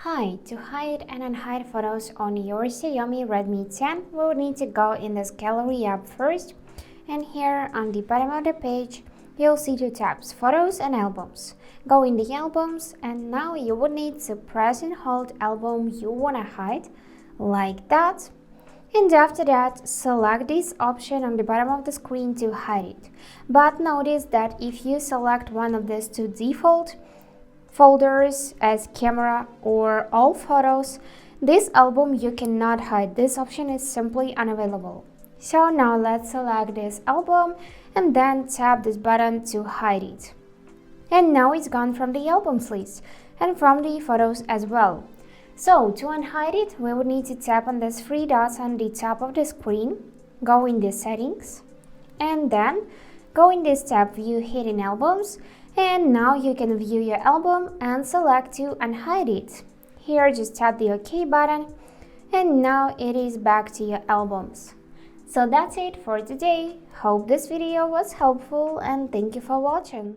Hi, to hide and unhide photos on your Xiaomi Redmi 10, we will need to go in this gallery app first. And here on the bottom of the page, you'll see two tabs, Photos and Albums. Go in the albums and now you would need to press and hold album you want to hide, like that. And after that, select this option on the bottom of the screen to hide it. But notice that if you select one of these two default folders as camera or all photos, this album you cannot hide. This option is simply unavailable. So now let's select this album and then tap this button to hide it. And now it's gone from the albums list and from the photos as well. So to unhide it, we would need to tap on these three dots on the top of the screen, go in the settings, and then go in this tab View Hidden Albums, and now you can view your album and select to unhide it. Here just tap the OK button and now it is back to your albums. So that's it for today. Hope this video was helpful and thank you for watching.